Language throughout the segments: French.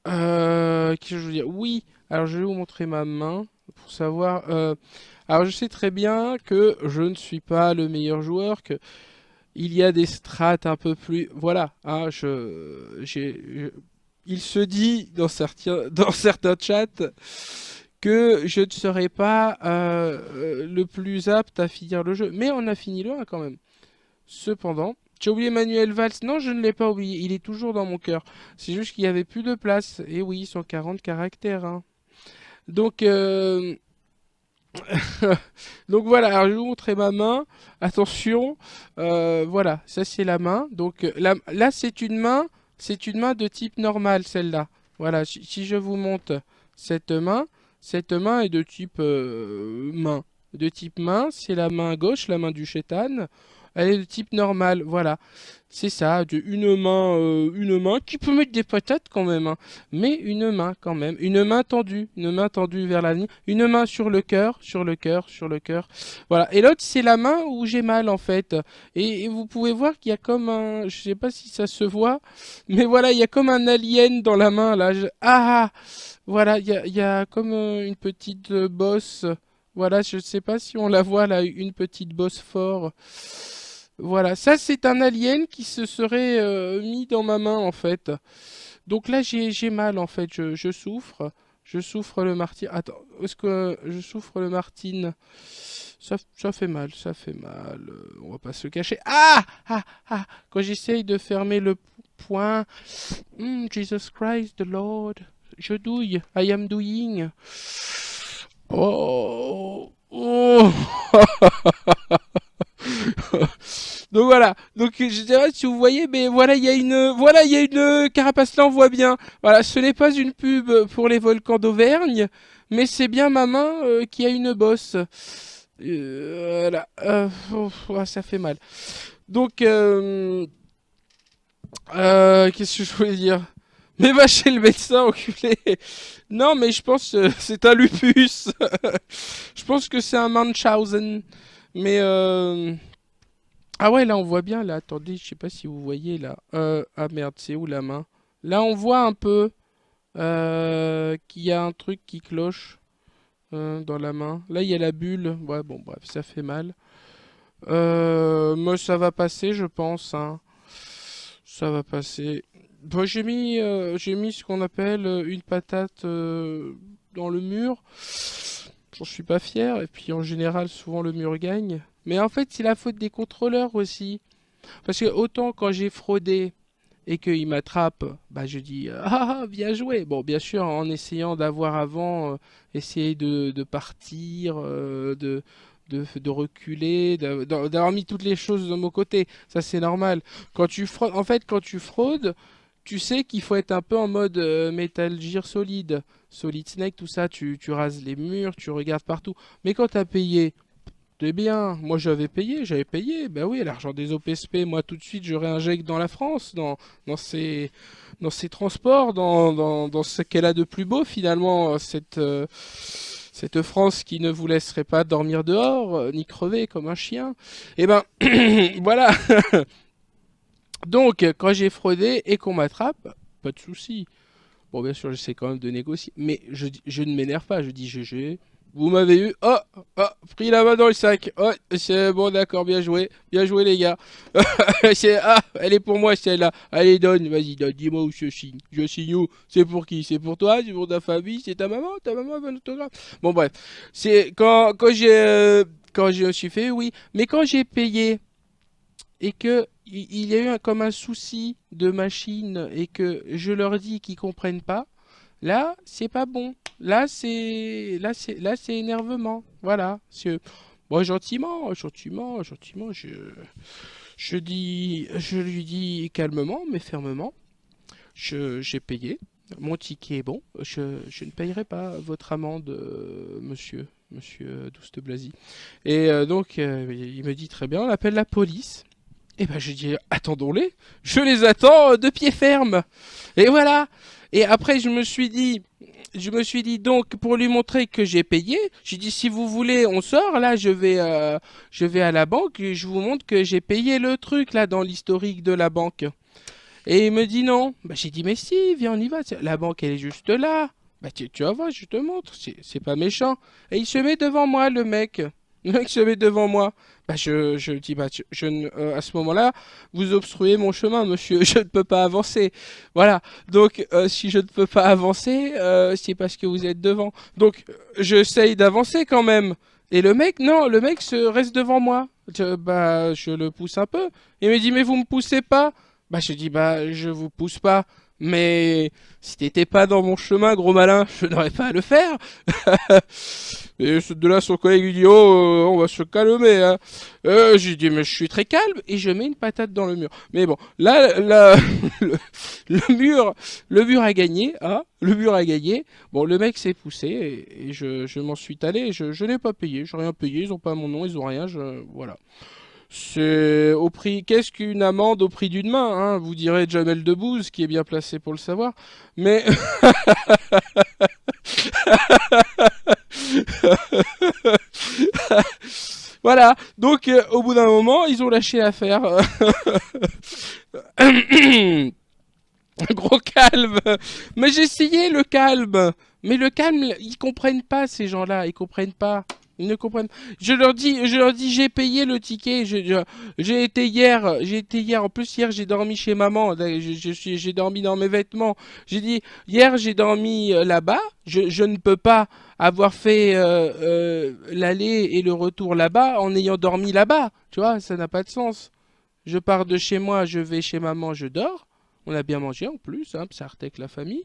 Qu'est-ce que je veux dire? Oui, alors je vais vous montrer ma main pour savoir. Alors je sais très bien que je ne suis pas le meilleur joueur, que il y a des strates un peu plus. Voilà, hein, il se dit dans certains, dans certains chats que je ne serai pas le plus apte à finir le jeu. Mais on a fini le 1 quand même. Cependant, j'ai oublié Manuel Valls. Non, je ne l'ai pas oublié. Il est toujours dans mon cœur. C'est juste qu'il n'y avait plus de place. Et oui, 140 caractères, hein. Donc, donc voilà. Alors, je vais vous montrer ma main. Attention. Voilà, ça c'est la main. Donc là, c'est une main de type normal, celle-là. Voilà. Si je vous montre cette main, cette main est de type main. De type main, c'est la main gauche, la main du chétan. Elle est de type normal, voilà. C'est ça, une main qui peut mettre des patates quand même, hein. Mais une main quand même, une main tendue vers la ligne, une main sur le cœur, sur le cœur, sur le cœur. Voilà. Et l'autre, c'est la main où j'ai mal en fait. Et vous pouvez voir qu'il y a comme un, je sais pas si ça se voit, mais voilà, il y a comme un alien dans la main là. Ah, voilà, il y a comme une petite bosse. Voilà, je sais pas si on la voit là, une petite bosse fort. Voilà, ça c'est un alien qui se serait mis dans ma main en fait. Donc là j'ai mal en fait, je souffre le martyr. Attends, est-ce que je souffre le martine? Ça fait mal, ça fait mal. On va pas se cacher. Ah, quand j'essaye de fermer le poing. Jesus Christ the Lord, je douille, I am doing. Oh. Donc voilà. Donc je sais pas si vous voyez, mais voilà, il y a une carapace là, on voit bien. Voilà, ce n'est pas une pub pour les volcans d'Auvergne, mais c'est bien ma main qui a une bosse. Voilà. Ah, ça fait mal. Donc, qu'est-ce que je voulais dire? Mais va chez le médecin, enculé. Non, mais je pense que c'est un lupus. Je pense que c'est un Munchausen. Mais ah ouais, là on voit bien, là, attendez, je sais pas si vous voyez là. Ah merde, c'est où la main? Là on voit un peu qu'il y a un truc qui cloche dans la main. Là il y a la bulle. Ouais, bon, bref, ça fait mal. Moi ça va passer, je pense, hein. Ça va passer. Bon, j'ai mis ce qu'on appelle une patate dans le mur. J'en suis pas fier. Et puis en général, souvent le mur gagne. Mais en fait, c'est la faute des contrôleurs aussi. Parce que autant quand j'ai fraudé et qu'il m'attrape, bah je dis bien joué. Bon, bien sûr, en essayant d'avoir avant, essayer de partir, de reculer, d'avoir mis toutes les choses de mon côté. Ça, c'est normal. Quand tu fraudes, en fait, quand tu fraudes, tu sais qu'il faut être un peu en mode Metal Gear Solid, Solid Snake, tout ça. Tu rases les murs, tu regardes partout. Mais quand t'as payé, c'est bien, moi j'avais payé, ben oui, l'argent des OPSP, moi tout de suite je réinjecte dans la France, dans ses, dans ses transports, dans ce qu'elle a de plus beau finalement, cette France qui ne vous laisserait pas dormir dehors, ni crever comme un chien. Et ben voilà, donc quand j'ai fraudé et qu'on m'attrape, pas de souci. Bon, bien sûr, j'essaie quand même de négocier, mais je ne m'énerve pas. Je dis GG. Vous m'avez eu. Pris la main dans le sac. Oh, c'est bon, d'accord, bien joué les gars. Elle est pour moi celle-là. Allez, donne, vas-y, donne, dis-moi où je signe. Je signe où? C'est pour qui? C'est pour toi? C'est pour ta famille? C'est ta maman a fait un autographe. Bon, bref, c'est quand je me suis fait, oui, mais quand j'ai payé et que il y a eu comme un souci de machine et que je leur dis qu'ils comprennent pas, là c'est pas bon. Là c'est énervement. Voilà. Moi gentiment, je lui dis calmement mais fermement. J'ai payé. Mon ticket est bon. Je ne payerai pas votre amende, monsieur Douste Blazy. Et donc, il me dit très bien, on appelle la police. Et ben je dis attendons-les, je les attends de pied ferme. Et voilà. Et après je me suis dit donc pour lui montrer que j'ai payé, j'ai dit si vous voulez on sort là, je vais à la banque et je vous montre que j'ai payé le truc là dans l'historique de la banque. Et il me dit non. Bah j'ai dit mais si, viens on y va. La banque elle est juste là. Bah tu vas voir, je te montre. C'est pas méchant. Et il se met devant moi le mec. Le mec se met devant moi. Bah je dis bah à ce moment-là vous obstruez mon chemin monsieur. Je ne peux pas avancer. Voilà. Donc si je ne peux pas avancer c'est parce que vous êtes devant. Donc j'essaye d'avancer quand même. Et le mec, non, le mec se reste devant moi. Bah, je le pousse un peu. Il me dit, mais vous me poussez pas. Bah, je dis, bah, je vous pousse pas. Mais si t'étais pas dans mon chemin, gros malin, je n'aurais pas à le faire. Et de là, son collègue lui dit, oh, on va se calmer, hein. J'ai dit, mais je suis très calme. Et je mets une patate dans le mur. Mais bon, là, le, le mur a gagné, hein. Le mur a gagné. Bon, le mec s'est poussé et je m'en suis allé. Je n'ai pas payé, j'ai rien payé. Ils ont pas mon nom, ils ont rien. Voilà. C'est au prix. Qu'est-ce qu'une amende au prix d'une main, hein, vous direz Jamel Debbouze, qui est bien placé pour le savoir. Mais voilà. Donc, au bout d'un moment, ils ont lâché l'affaire. Un gros calme. Mais j'ai essayé le calme. Mais le calme, ils comprennent pas ces gens-là. Ils comprennent pas. Ils ne comprennent pas. Je leur dis, j'ai payé le ticket. J'ai été hier. J'ai été hier. En plus, hier, j'ai dormi chez maman. J'ai dormi dans mes vêtements. J'ai dit, hier, j'ai dormi là-bas. Je ne peux pas avoir fait l'aller et le retour là-bas en ayant dormi là-bas. Tu vois, ça n'a pas de sens. Je pars de chez moi, je vais chez maman, je dors. On a bien mangé en plus, hein, ça avec la famille.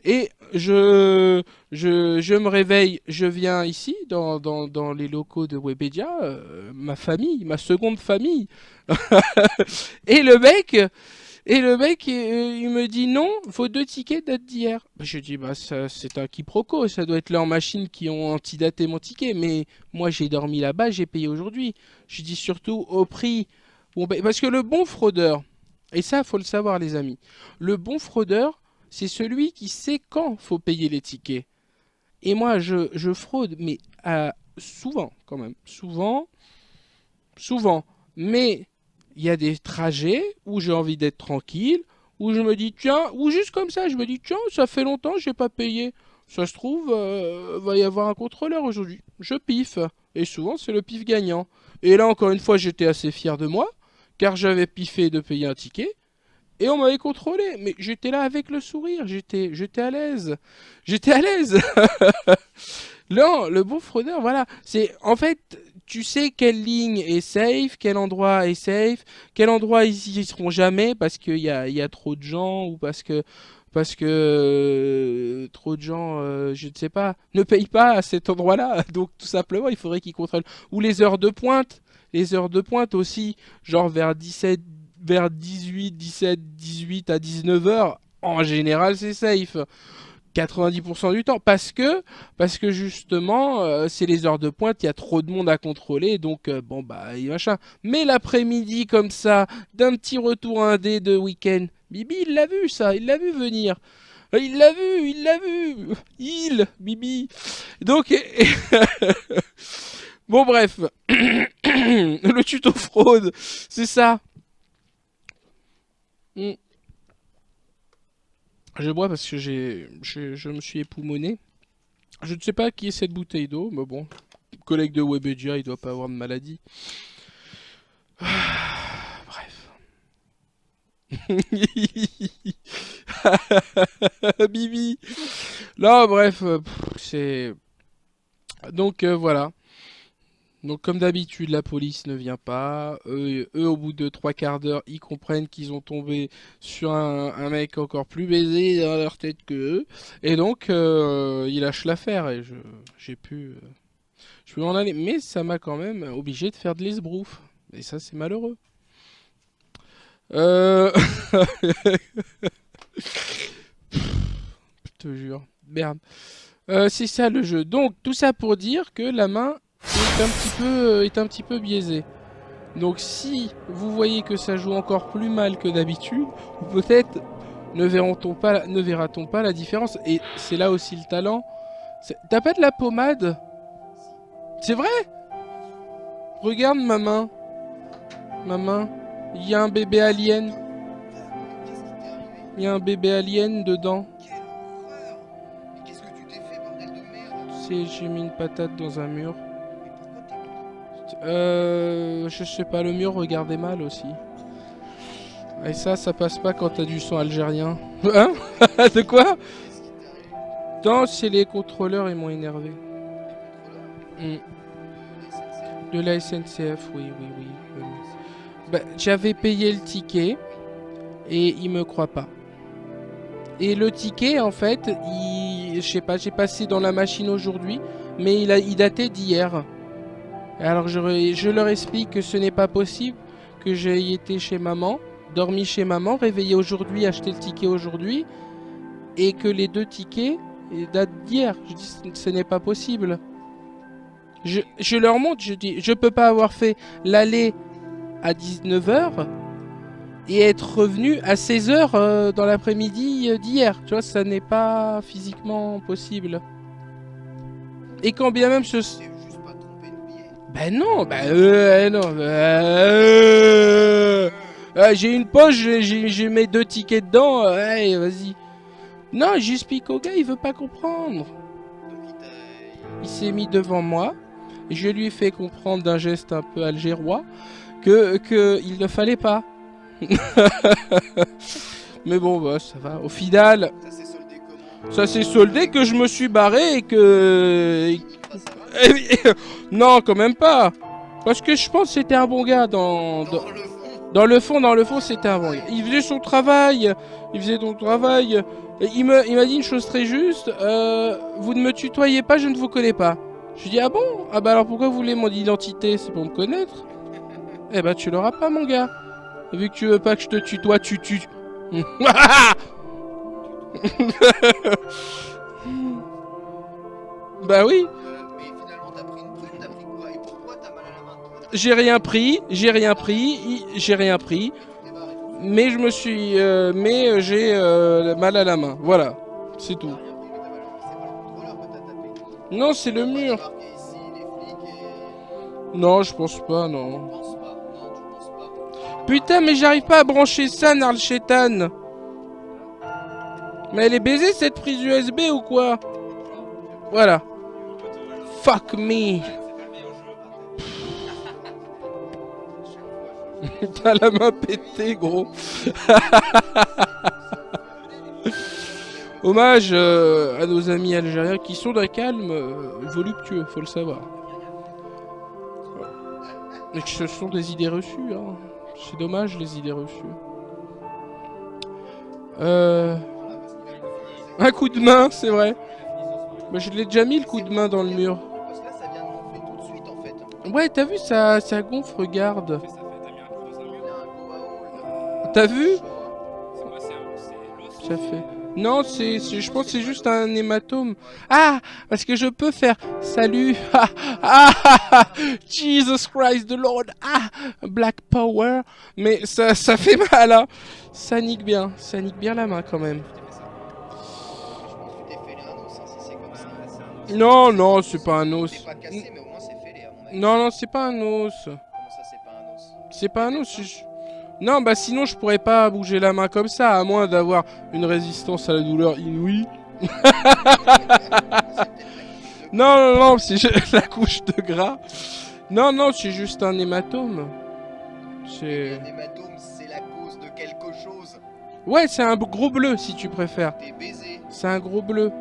Et je me réveille, je viens ici, dans les locaux de Webedia, ma famille, ma seconde famille. Et le mec, il me dit non, faut 2 tickets date d'hier. Bah, je dis, bah, c'est un quiproquo, ça doit être leurs machines qui ont antidaté mon ticket. Mais moi, j'ai dormi là-bas, j'ai payé aujourd'hui. Je dis surtout au prix. Bon, bah, parce que le bon fraudeur, et ça, faut le savoir, les amis, le bon fraudeur, c'est celui qui sait quand faut payer les tickets. Et moi, je fraude, mais souvent, quand même. Souvent, souvent. Mais il y a des trajets où j'ai envie d'être tranquille, où je me dis, tiens, ou juste comme ça, je me dis, tiens, ça fait longtemps que j'ai pas payé. Ça se trouve, va y avoir un contrôleur aujourd'hui. Je piffe. Et souvent, c'est le pif gagnant. Et là, encore une fois, j'étais assez fier de moi, car j'avais piffé de payer un ticket. Et on m'avait contrôlé, mais j'étais là avec le sourire, j'étais à l'aise. J'étais à l'aise. Non, le bon fraudeur, voilà. C'est, en fait, tu sais quelle ligne est safe, quel endroit est safe, quel endroit ils y seront jamais parce qu'il y a trop de gens ou parce que trop de gens, je ne sais pas, ne payent pas à cet endroit-là. Donc tout simplement, il faudrait qu'ils contrôlent. Ou les heures de pointe. Les heures de pointe aussi, genre vers 18, 17, 18 à 19 heures. En général, c'est safe. 90% du temps parce que justement c'est les heures de pointe, il y a trop de monde à contrôler donc bon bah et machin. Mais l'après-midi comme ça, d'un petit retour indé de week-end, Bibi il l'a vu ça, il l'a vu venir. Il, Bibi. Donc, bon bref, le tuto fraude, c'est ça. Mm. Je bois parce que je me suis époumoné. Je ne sais pas qui est cette bouteille d'eau, mais bon, collègue de Webedia, il doit pas avoir de maladie. Bref. Bibi. Là, bref, c'est... Donc voilà. Donc comme d'habitude, la police ne vient pas. Eux, au bout de 3 quarts d'heure, ils comprennent qu'ils ont tombé sur un mec encore plus baisé dans leur tête que eux. Et donc, ils lâchent l'affaire et je peux m'en aller. Mais ça m'a quand même obligé de faire de l'esbrouf. Et ça, c'est malheureux. Euh... Je te jure. Merde. C'est ça le jeu. Donc, tout ça pour dire que la main est un petit peu biaisée. Donc si vous voyez que ça joue encore plus mal que d'habitude, ou peut-être ne verra-t-on pas la différence. Et c'est là aussi le talent. T'as pas de la pommade? C'est vrai? Regarde ma main. Ma main. Il y a un bébé alien. Il y a un bébé alien dedans. Quelle horreur! Mais qu'est-ce que tu t'es fait, bordel de merde? J'ai mis une patate dans un mur. Mais pourquoi t'es... Je sais pas, le mur regardait mal aussi. Et ça passe pas quand t'as du son algérien. Hein? De quoi? Qu'est-ce qui t'arrive? Non, c'est les contrôleurs, ils m'ont énervé. Les Hmm. contrôleurs? De la SNCF, oui. Bah, j'avais payé le ticket et il me croit pas. Et le ticket, en fait, je sais pas, j'ai passé dans la machine aujourd'hui, mais il datait d'hier. Alors je leur explique que ce n'est pas possible, que j'ai été chez maman, dormi chez maman, réveillé aujourd'hui, acheté le ticket aujourd'hui, et que les 2 tickets datent d'hier. Je dis ce n'est pas possible. Je leur montre, je dis je peux pas avoir fait l'aller à 19h et être revenu à 16h dans l'après-midi d'hier. Tu vois, ça n'est pas physiquement possible. Et quand bien même ce... Tu t'es juste pas trompé de billet. Ben non, non. J'ai une poche, j'ai mes 2 tickets dedans. Hey, vas-y. Non, j'explique au gars, il veut pas comprendre. Donc Il s'est mis devant moi. Et je lui ai fait comprendre d'un geste un peu algérois que il ne fallait pas. Mais bon, bah, ça va. Au final, ça s'est soldé comment? ça s'est soldé que je me suis barré et que... Pas ça va? Non, quand même pas. Parce que je pense que c'était un bon gars Dans le fond. Dans le fond, c'était un bon gars. Il faisait son travail. Il faisait son travail. Et il m'a dit une chose très juste. Vous ne me tutoyez pas, je ne vous connais pas. Je lui dis, ah bon? Ah bah alors pourquoi vous voulez mon identité? C'est pour me connaître? Eh bah tu l'auras pas, mon gars. Vu que tu veux pas que je te tutoie, tu tues. Bah oui. Mais finalement, t'as pris une prune, t'as pris quoi? Et pourquoi t'as mal à la main? J'ai rien pris. Tu t'es barré tout de suite. Mais je me suis... j'ai mal à la main. Voilà. C'est tout. T'as rien pris, mais t'as mal à la main. C'est pas le contrôleur que t'as tapé. Non, c'est le Pourquoi mur. débarquer ici, les flics et... Non, je pense pas, Tu non. penses pas? Non, tu penses pas. Putain, mais j'arrive pas à brancher ça, Narl Chétan. Mais elle est baisée, cette prise USB ou quoi? Voilà. Fuck me. T'as la main pétée, gros. Hommage à nos amis algériens qui sont d'un calme voluptueux, faut le savoir. Mais que ce sont des idées reçues, hein. C'est dommage, les idées reçues. Un coup de main, c'est vrai. Mais je l'ai déjà mis le coup de main dans le mur. Parce que là, ça vient de gonfler tout de suite, en fait. Ouais, t'as vu, ça gonfle, regarde. Il y a un go à T'as vu? C'est Ça fait... Non, je pense que c'est juste un hématome. Ah, parce que je peux faire salut. Jesus Christ the Lord. Ah, Black Power. Mais ça fait mal, hein. Ça nique bien la main quand même. Je pense que tu t'es fêlé un os, hein, si c'est comme ça. Non, c'est pas un os. C'est pas cassé, mais au moins c'est fêlé, à mon avis. Non, c'est pas un os. Comment ça, c'est pas un os? C'est pas un os. Non, bah sinon je pourrais pas bouger la main comme ça, à moins d'avoir une résistance à la douleur inouïe. Non, c'est la couche de gras. Non, c'est juste un hématome. C'est... Un hématome, c'est la cause de quelque chose. Ouais, c'est un gros bleu si tu préfères. T'es baisé. C'est un gros bleu.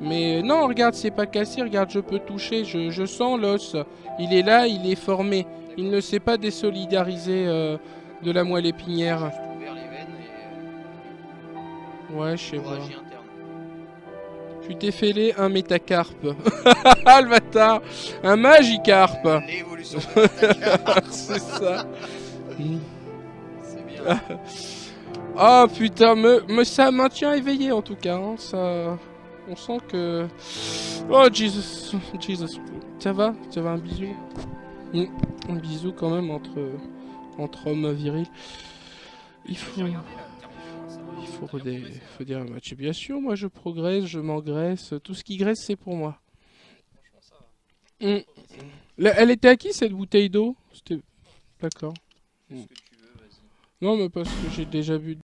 Mais non, regarde, c'est pas cassé, regarde, je peux toucher, je sens l'os. Il est là, il est formé. Il ne s'est pas désolidariser de la moelle épinière. Juste ouvert les veines et... Ouais, je sais pas. hémorragie interne. Tu t'es fêlé un métacarpe. Ah le bâtard. Un magicarpe. L'évolution de la C'est ça. C'est bien. Ah putain, ça maintient éveillé en tout cas. Hein, ça... On sent que... Oh Jesus. Ça va un bisou? Un bisou quand même entre hommes virils. Il faut dire un match. Bien sûr, moi je progresse, je m'engraisse. Tout ce qui graisse, c'est pour moi. Elle était à qui cette bouteille d'eau? C'était... D'accord. Ce que tu veux, vas-y. Non, mais parce que j'ai déjà bu